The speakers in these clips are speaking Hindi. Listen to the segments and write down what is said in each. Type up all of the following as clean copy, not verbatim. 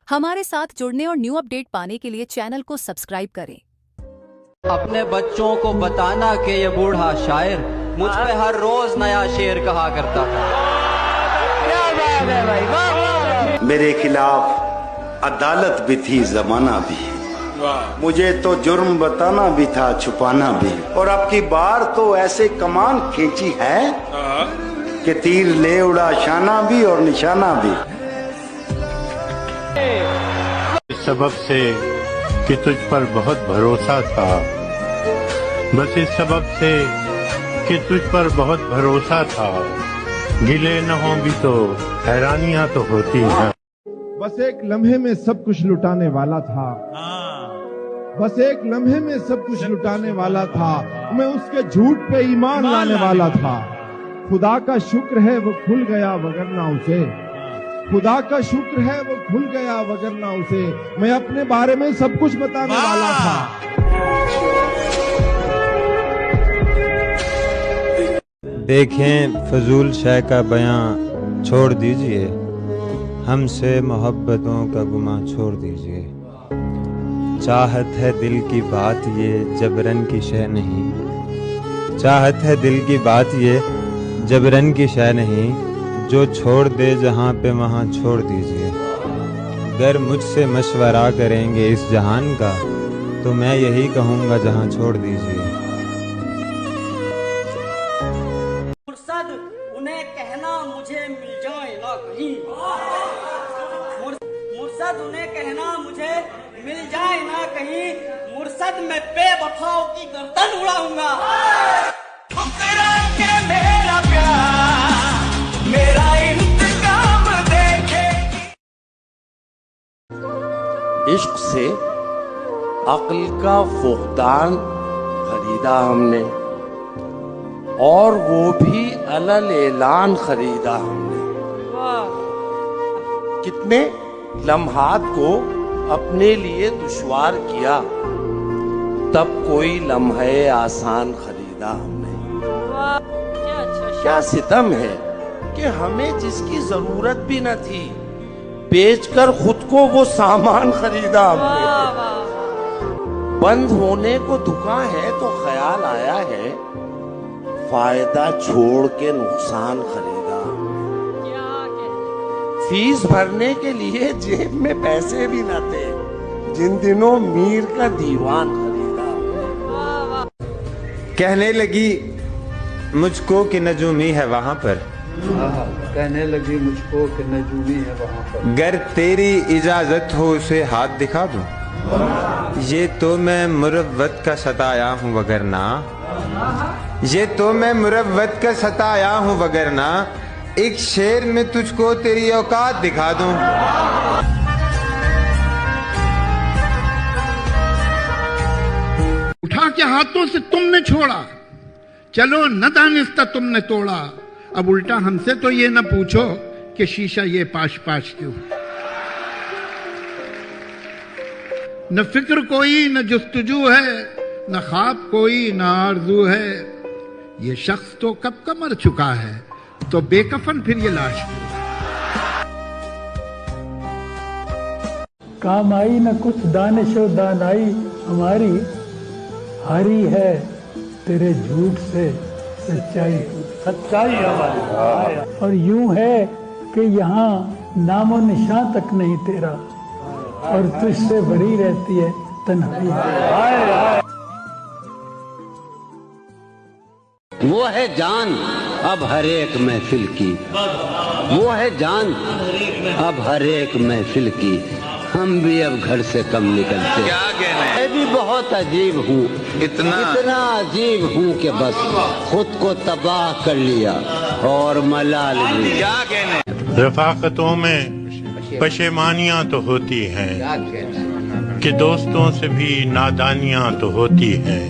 हमारे साथ जुड़ने और न्यू अपडेट पाने के लिए चैनल को सब्सक्राइब करें। अपने बच्चों को बताना कि ये बूढ़ा शायर मुझ पे हर रोज नया शेर कहा करता था। क्या बात है भाई, वाह वाह। मेरे खिलाफ अदालत भी थी, जमाना भी, मुझे तो जुर्म बताना भी था, छुपाना भी। और अब की बार तो ऐसे कमान खींची है कि तीर ले उड़ा शाना भी और निशाना भी। इस सबब से कि तुझ पर बहुत भरोसा था, बस इस सबब से कि तुझ पर बहुत भरोसा था, गिले न हो भी तो हैरानियां तो होती हैं। बस एक लम्हे में सब कुछ लुटाने वाला था, बस एक लम्हे में सब कुछ लुटाने वाला था, मैं उसके झूठ पे ईमान लाने वाला था। खुदा का शुक्र है वो खुल गया वगरना उसे, खुदा का शुक्र है वो खुल गया वगरना उसे, मैं अपने बारे में सब कुछ बताने वाला था। देखें फजूल शय का बयां छोड़ दीजिए, हमसे मोहब्बतों का गुमा छोड़ दीजिए। चाहत है दिल की बात ये जबरन की शय नहीं, चाहत है दिल की बात ये जबरन की शय नहीं, जो छोड़ दे जहाँ पे वहाँ छोड़ दीजिए। अगर मुझसे मशवरा करेंगे इस जहान का तो मैं यही कहूँगा जहाँ छोड़ दीजिए। मुर्शद उन्हें कहना मुझे मिल जाए ना कहीं, मुर्शद उन्हें कहना मुझे मिल जाए ना कहीं, मुर्शद मैं बेवफाओं की गर्दन उड़ाऊंगा। मेरा प्यार मेरा इंतकाम देखेगी। इश्क से अक्ल का फुकदान खरीदा हमने, और वो भी अलल ऐलान खरीदा हमने। कितने लम्हात को अपने लिए दुश्वार किया, तब कोई लम्हे आसान खरीदा हमने। क्या सितम है कि हमें जिसकी जरूरत भी न थी, बेचकर खुद को वो सामान खरीदा हमने। बंद होने को दुकान है तो ख्याल आया है, फायदा छोड़ के नुकसान खरीदा। फीस भरने के लिए जेब में पैसे भी न थे, जिन दिनों मीर का दीवान खरीदा। कहने लगी मुझको कि नजूमी है वहाँ पर, कहने लगी मुझको कि नजूमी है वहाँ पर, गर तेरी इजाजत हो उसे हाथ दिखा दूं। ये तो मैं मुरव्वत का सताया हूँ वगरना, ये तो मैं मुरव्वत का सताया हूँ वगरना, एक शेर में तुझको तेरी औकात दिखा दूं। उठा के हाथों से तुमने छोड़ा, चलो न दानिस्ता तुमने तोड़ा। अब उल्टा हमसे तो ये न पूछो कि शीशा ये पाश पाश क्यों। न फिक्र कोई न जुस्तजू है, न ख्वाब कोई न आरजू है, ये शख्स तो कब का मर चुका है, तो बेकफन फिर ये लाश क्यों। काम आई न कुछ दानिशो दानाई हमारी, हारी है तेरे झूठ से सच्चाई, सच्चाई हमारी। और यूं है कि यहाँ नामो निशान तक नहीं तेरा, और तुझसे भरी रहती है तन्हाई। वो है जान अब हर एक महफिल की, वो है जान अब हर एक महफिल की, हम भी अब घर से कम निकलते। क्या कहना है? मैं भी बहुत अजीब हूँ, इतना अजीब हूँ कि बस खुद को तबाह कर लिया और मलाल भी। क्या कहना है? रफाकतों में पशेमानियां तो होती हैं कि दोस्तों से भी नादानियां तो होती हैं,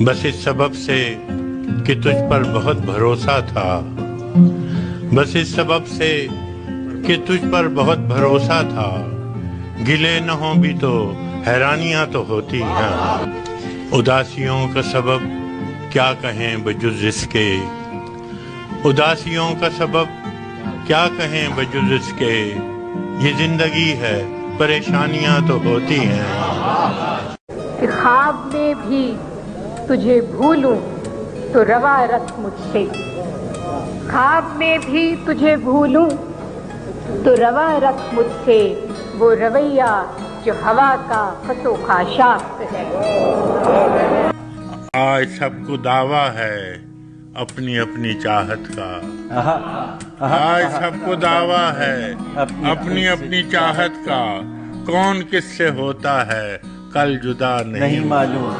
बस इस सबब से कि तुझ पर बहुत भरोसा था, बस इस सबब से कि तुझ पर बहुत भरोसा था, गिले न हो भी तो हैरानियां तो होती हैं। उदासियों का सबब क्या कहें बजुज़ इसके, उदासियों का सबब क्या कहें बजुज़ इसके, ये जिंदगी है, परेशानियां तो होती हैं। कि ख्वाब में भी तुझे भूलूं तो रवा रख मुझसे, ख्वाब में भी तुझे भूलूं तो रवा रख मुझसे, वो रवैया जो हवा का फसो खाशाक है। आज सबको दावा है अपनी अपनी चाहत का, आज सबको दावा है अपनी अपनी चाहत का, कौन किससे होता है कल जुदा नहीं मालूम।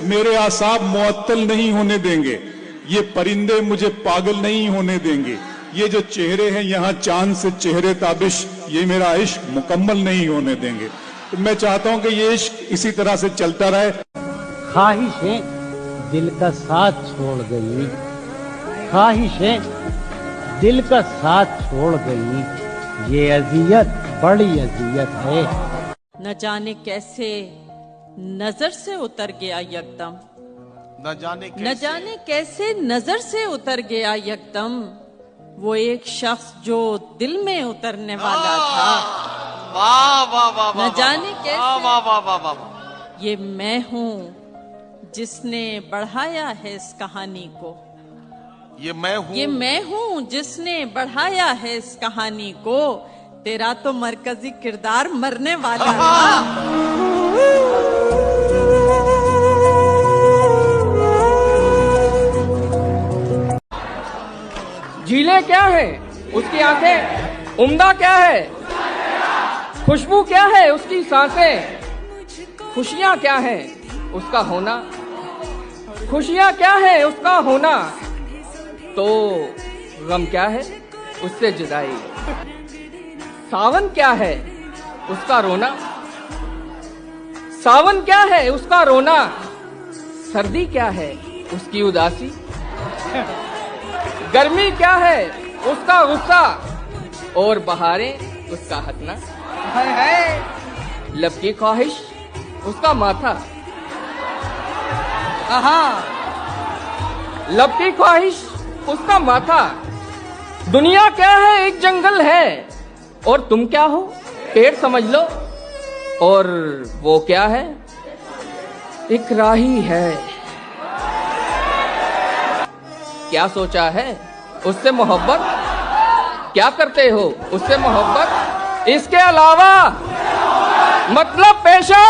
मेरे आसाब मुअत्तल नहीं होने देंगे, ये परिंदे मुझे पागल नहीं होने देंगे, ये जो चेहरे हैं यहाँ चांद से चेहरे ताबिश, ये मेरा इश्क मुकम्मल नहीं होने देंगे। तो मैं चाहता हूँ कि ये इश्क इसी तरह से चलता रहे। ख्वाहिशें दिल का साथ छोड़ गई, ख्वाहिशें दिल का साथ छोड़ गई, ये अजियत बड़ी अजियत है। न जाने कैसे नजर से उतर गया यकदम, न जाने कैसे नजर से उतर गया यकदम, वो एक शख्स जो दिल में उतरने वाला था। वाह वाह वाह, न जाने कैसे ये मैं हूँ जिसने बढ़ाया है इस कहानी को, ये मैं हूँ जिसने बढ़ाया है इस कहानी को, तेरा तो मरकजी किरदार मरने वाला था। झीलें क्या है उसकी आंखें, उम्दा क्या है खुशबू, क्या है उसकी सांसें, खुशियाँ क्या है उसका होना, खुशियाँ क्या है उसका होना, तो गम क्या है उससे जुदाई, सावन क्या है उसका रोना, सावन क्या है उसका रोना, सर्दी क्या है उसकी उदासी, गर्मी क्या है उसका गुस्सा, और बहारें उसका हटना, लब की ख्वाहिश उसका माथा, लब की ख्वाहिश उसका माथा, दुनिया क्या है एक जंगल है, और तुम क्या हो पेड़ समझ लो, और वो क्या है एक राही है। क्या सोचा है उससे मोहब्बत, क्या करते हो उससे मोहब्बत, इसके अलावा मतलब पेशा,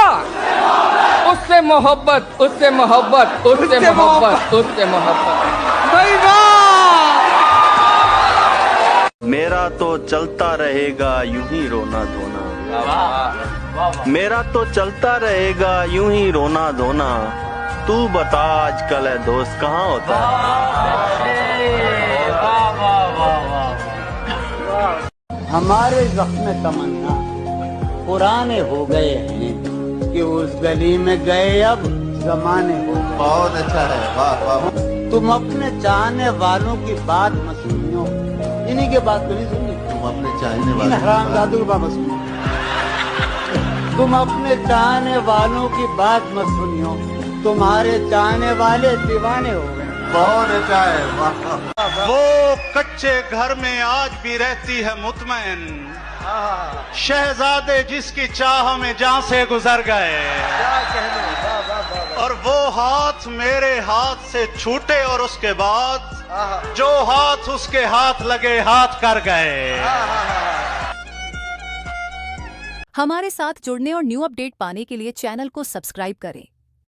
उससे मोहब्बत उससे मोहब्बत उससे मोहब्बत उससे मोहब्बत। मेरा तो चलता रहेगा यूं ही रोना धोना, मेरा तो चलता रहेगा यूं ही रोना धोना, तू बता आजकल है दोस्त कहाँ होता है। हमारे जख्म तमन्ना पुराने हो गए हैं कि उस गली में गए अब जमाने हो गए। बहुत अच्छा है, वाह वाह। तुम अपने चाहने वालों की बात मत सुनियो, इन्हीं के बात तो नहीं सुनी, तुम अपने चाहने वाले हरामजादों की बात मत सुनियो, तुम अपने चाहने वालों की बात मत सुनियो, तुम्हारे चाहने वाले दीवाने हो गए। बहुत अच्छा है, वाह। वो कच्चे घर में आज भी रहती है मुतमैन, शहजादे जिसकी चाह में जहां से गुजर गए, और वो हाथ मेरे हाथ से छूटे और उसके बाद जो हाथ उसके हाथ लगे हाथ कर गए। हमारे साथ जुड़ने और न्यू अपडेट पाने के लिए चैनल को सब्सक्राइब करें।